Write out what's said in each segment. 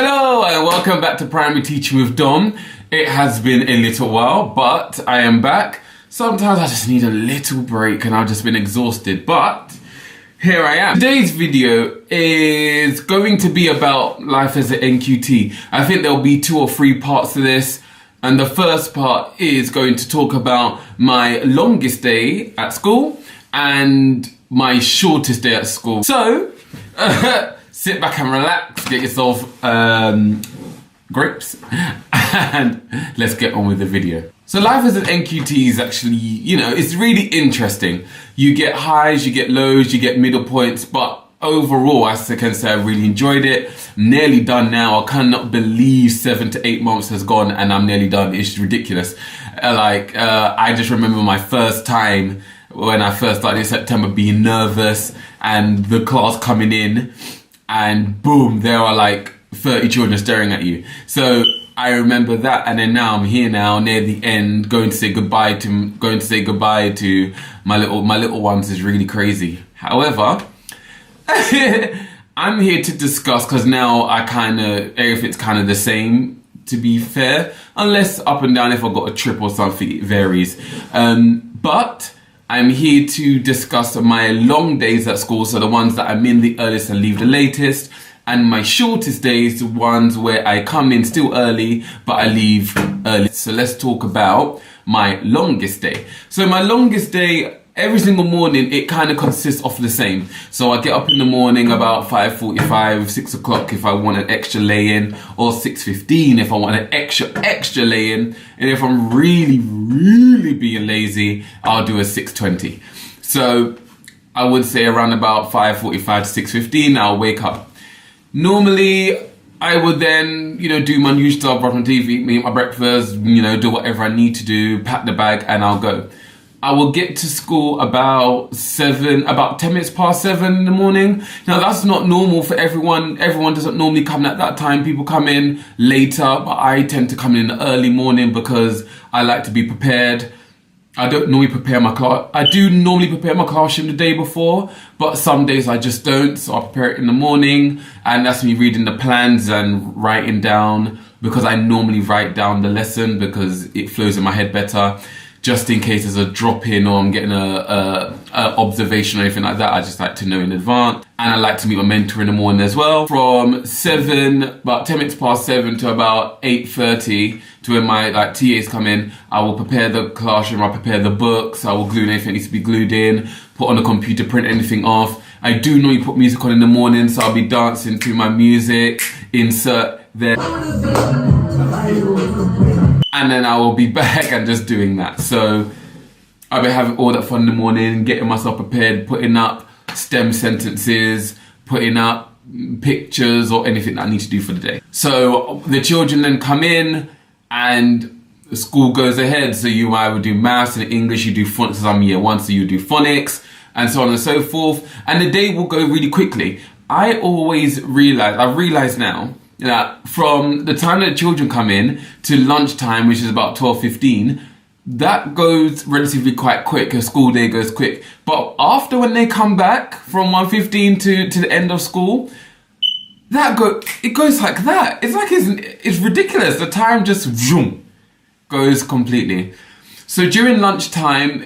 Hello and welcome back to Primary Teaching with Dom. It has been a little while, but I am back. Sometimes I just need a little break and I've just been exhausted, but here I am. Today's video is going to be about life as an NQT. I think there'll be 2 or 3 parts to this. And the first part is going to talk about my longest day at school and my shortest day at school. So, sit back and relax, get yourself grapes, and let's get on with the video. So life as an NQT is actually, it's really interesting. You get highs, you get lows, you get middle points, but overall, I can say I really enjoyed it. Nearly done now. I cannot believe 7 to 8 months has gone and I'm nearly done. It's ridiculous. I just remember my first time when I first started in September being nervous and the class coming in and boom, there are like 30 children staring at you. So I remember that, and then now I'm here now near the end, going to say goodbye to my little ones is really crazy. However, I'm here to discuss because now everything's kind of the same, to be fair, unless up and down if I got a trip or something, it varies. But I'm here to discuss my long days at school, so the ones that I'm in the earliest and leave the latest, and my shortest days, the ones where I come in still early, but I leave early. So let's talk about my longest day. So my longest day, every single morning, it kind of consists of the same. So I get up in the morning about 5:45, 6 o'clock if I want an extra lay-in, or 6:15 if I want an extra lay-in. And if I'm really being lazy, I'll do a 6:20. So I would say around about 5:45 to 6:15, I'll wake up. Normally, I would then, do my usual stuff, brush my teeth, eat my breakfast, do whatever I need to do, pack the bag, and I'll go. I will get to school about 10 minutes past 7 in the morning. Now that's not normal for everyone. Everyone doesn't normally come at that time. People come in later, but I tend to come in the early morning because I like to be prepared. I don't normally prepare my class. I do normally prepare my classroom the day before, but some days I just don't. So I prepare it in the morning, and that's me reading the plans and writing down, because I normally write down the lesson because it flows in my head better. Just in case there's a drop in or I'm getting a observation or anything like that, I just like to know in advance. And I like to meet my mentor in the morning as well. From about 10 minutes past 7 to about 8:30 to when my TAs come in, I will prepare the classroom, I'll prepare the books, I will glue in anything that needs to be glued in, put on the computer, print anything off. I do normally put music on in the morning, so I'll be dancing to my music, insert there. And then I will be back and just doing that. So I'll be having all that fun in the morning, getting myself prepared, putting up STEM sentences, putting up pictures or anything that I need to do for the day. So the children then come in and the school goes ahead. So you either do maths and English, you do phonics, I'm year 1, so you do phonics, and so on and so forth. And the day will go really quickly. I realize now, from the time that the children come in to lunchtime, which is about 12:15, that goes relatively quite quick. A school day goes quick. But after when they come back from 1:15 to the end of school, it goes like that. It's ridiculous. The time just goes completely. So during lunchtime,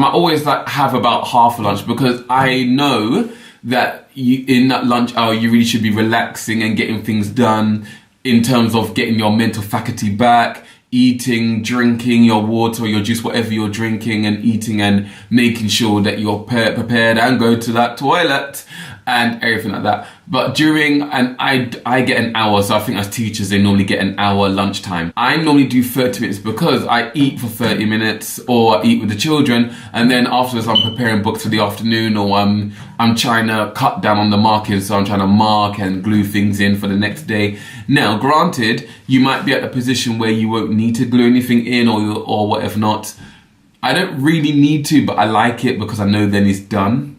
I always have about half a lunch, because I know that in that lunch hour, you really should be relaxing and getting things done in terms of getting your mental faculty back, eating, drinking your water or your juice, whatever you're drinking and eating, and making sure that you're prepared and go to that toilet and everything like that. But I get an hour, so I think as teachers, they normally get an hour lunchtime. I normally do 30 minutes because I eat for 30 minutes or I eat with the children, and then afterwards I'm preparing books for the afternoon, or I'm trying to cut down on the marking, so I'm trying to mark and glue things in for the next day. Now, granted, you might be at a position where you won't need to glue anything in or whatever not. I don't really need to, but I like it because I know then it's done,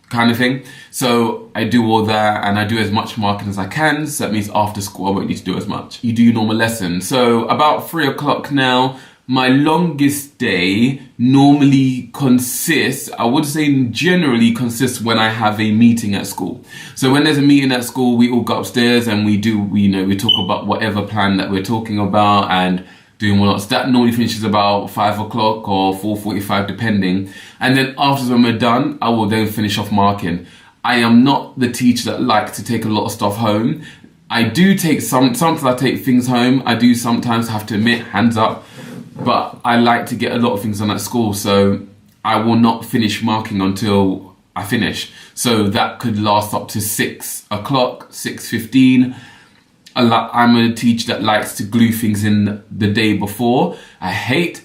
kind of thing. So I do all that, and I do as much marking as I can, so that means after school I won't need to do as much. You do your normal lesson. So about 3 o'clock now, my longest day normally consists, I would say generally consists when I have a meeting at school. So when there's a meeting at school, we all go upstairs and we talk about whatever plan that we're talking about and doing what else. That normally finishes about 5 o'clock or 4:45 depending. And then after when we're done, I will then finish off marking. I am not the teacher that likes to take a lot of stuff home. I do take sometimes I take things home. I do sometimes have to admit, hands up. But I like to get a lot of things done at school, so I will not finish marking until I finish. So that could last up to 6 o'clock, 6:15. I'm a teacher that likes to glue things in the day before. I hate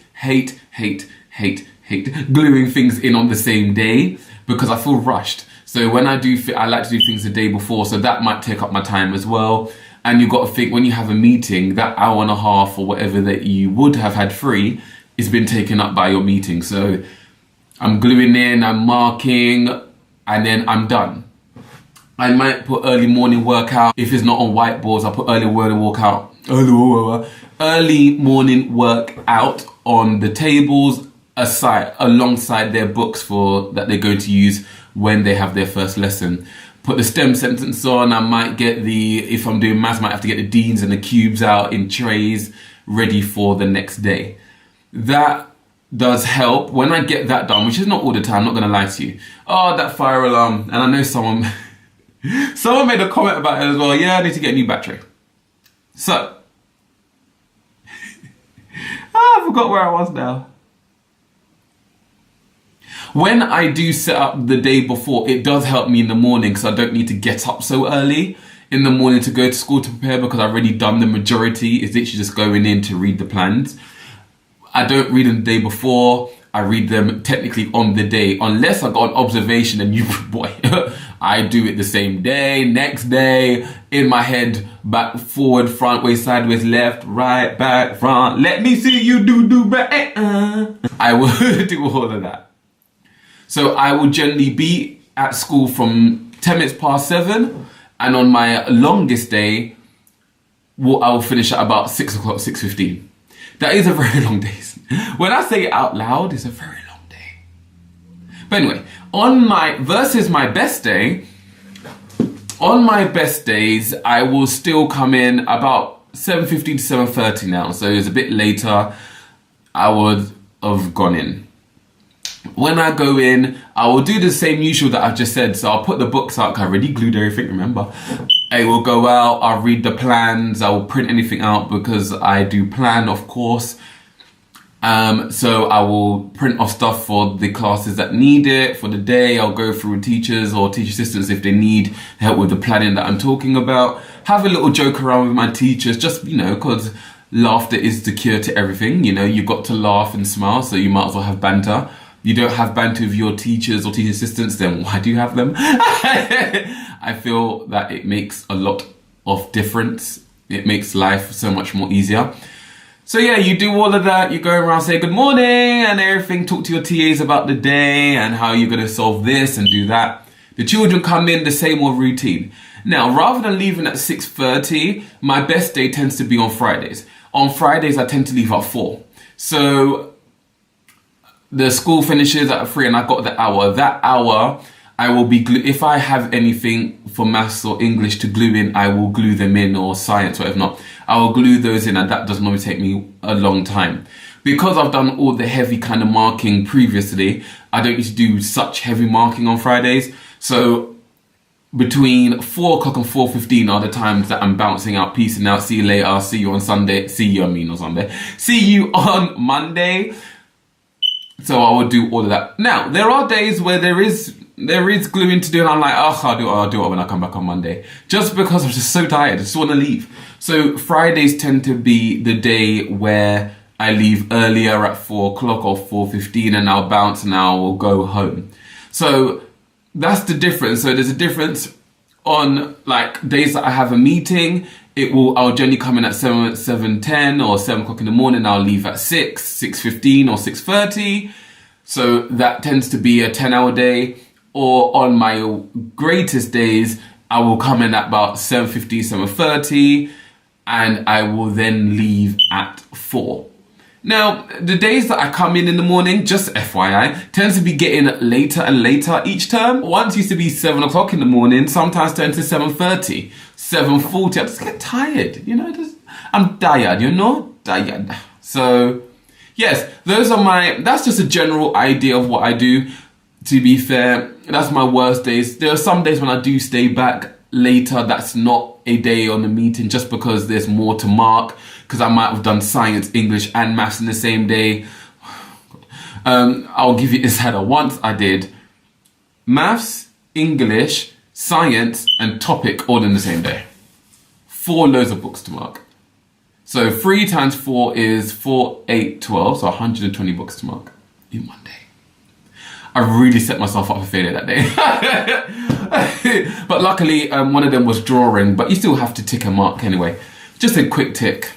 gluing things in on the same day because I feel rushed. So when I like to do things the day before, so that might take up my time as well. And you've got to think, when you have a meeting, that hour and a half or whatever that you would have had free is been taken up by your meeting. So I'm gluing in, I'm marking, and then I'm done. I might put early morning workout. If it's not on whiteboards, I'll put early morning workout on the tables alongside their books that they're going to use when they have their first lesson. Put the STEM sentence on. I might get if I'm doing maths, I might have to get the deans and the cubes out in trays ready for the next day. That does help. When I get that done, which is not all the time, I'm not going to lie to you. Oh, that fire alarm. And I know someone made a comment about it as well. Yeah, I need to get a new battery. So, I forgot where I was now. When I do set up the day before, it does help me in the morning because I don't need to get up so early in the morning to go to school to prepare because I've already done the majority. It's literally just going in to read the plans. I don't read them the day before. I read them technically on the day, unless I got an observation and I do it the same day, next day, in my head, back, forward, front, way, sideways, left, right, back, front. Let me see you do back. I will do all of that. So I will generally be at school from 10 minutes past 7, and on my longest day, I will finish at about 6 o'clock, 6:15. That is a very long day. When I say it out loud, it's a very long day. But anyway, on my best day, on my best days, I will still come in about 7:15 to 7:30 now. So it's a bit later. I would have gone in. When I go in, I will do the same usual that I've just said. So I'll put the books out, 'cause I already glued everything, remember? I will go out, I'll read the plans, I will print anything out because I do plan, of course. So I will print off stuff for the classes that need it for the day. I'll go through with teachers or teacher assistants if they need help with the planning that I'm talking about. Have a little joke around with my teachers, just, because laughter is the cure to everything. You've got to laugh and smile, so you might as well have banter. You don't have banter with your teachers or teacher assistants, then why do you have them? I feel that it makes a lot of difference. It makes life so much more easier. So yeah, you do all of that. You go around, say good morning and everything. Talk to your TAs about the day and how you're going to solve this and do that. The children come in the same old routine. Now, rather than leaving at 6:30, my best day tends to be on Fridays. On Fridays, I tend to leave at 4. So the school finishes at 3 and I've got the hour. That hour, I will be if I have anything for maths or English to glue in, I will glue them in, or science, whatever not. I will glue those in, and that does normally take me a long time. Because I've done all the heavy kind of marking previously, I don't need to do such heavy marking on Fridays. So between 4 o'clock and 4:15 are the times that I'm bouncing out, peacing out, see you later, I'll see you on Sunday, see you on Monday. So I will do all of that. Now, there are days where there is gluing to do, and I'm like, I'll do it when I come back on Monday. Just because I'm just so tired, I just want to leave. So Fridays tend to be the day where I leave earlier at 4 o'clock or 4:15, and I'll bounce and I will go home. So that's the difference. So there's a difference on like days that I have a meeting. I'll generally come in at 7:10 or 7 o'clock in the morning. I'll leave at 6:15 or 6:30. So that tends to be a 10-hour day. Or on my greatest days, I will come in at about 7:50, 7:30, and I will then leave at 4. Now, the days that I come in the morning, just FYI, tends to be getting later and later each term. Once used to be 7 o'clock in the morning, sometimes turn to 7:30, 7:40. I just get tired, you know, I'm tired, you know, tired. So, yes, that's just a general idea of what I do. To be fair, that's my worst days. There are some days when I do stay back later. That's not a day on the meeting just because there's more to mark. Because I might have done science, English and maths in the same day. I'll give you insider. Once I did maths, English, science and topic all in the same day. 4 loads of books to mark. So 3 times 4 is 4, 8, 12. So 120 books to mark in one day. I really set myself up for failure that day. But luckily, one of them was drawing, but you still have to tick a mark anyway. Just a quick tick.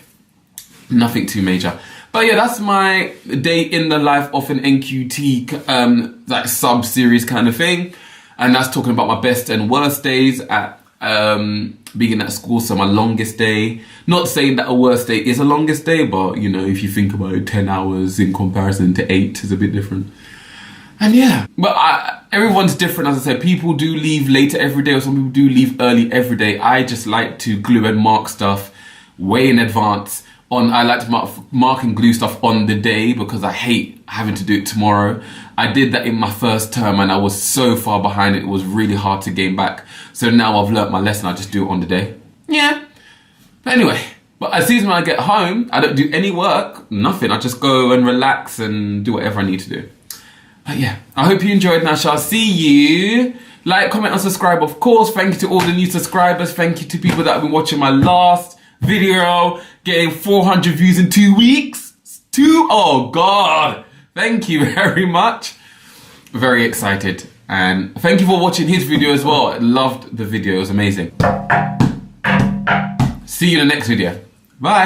Nothing too major. But yeah, that's my day in the life of an NQT like sub-series kind of thing. And that's talking about my best and worst days at being at school. So my longest day. Not saying that a worst day is a longest day, but you know, if you think about it, 10 hours in comparison to 8 is a bit different. And yeah, but everyone's different. As I said, people do leave later every day, or some people do leave early every day. I just like to glue and mark stuff way in advance. I like to mark and glue stuff on the day because I hate having to do it tomorrow. I did that in my first term and I was so far behind it was really hard to gain back. So now I've learnt my lesson, I just do it on the day. Yeah. But anyway, but as soon as when I get home, I don't do any work, nothing. I just go and relax and do whatever I need to do. But yeah, I hope you enjoyed and I shall see you. Like, comment and subscribe, of course. Thank you to all the new subscribers. Thank you to people that have been watching my last video, getting 400 views in 2 weeks. Oh God. Thank you very much. Very excited. And thank you for watching his video as well. I loved the video, it was amazing. See you in the next video. Bye.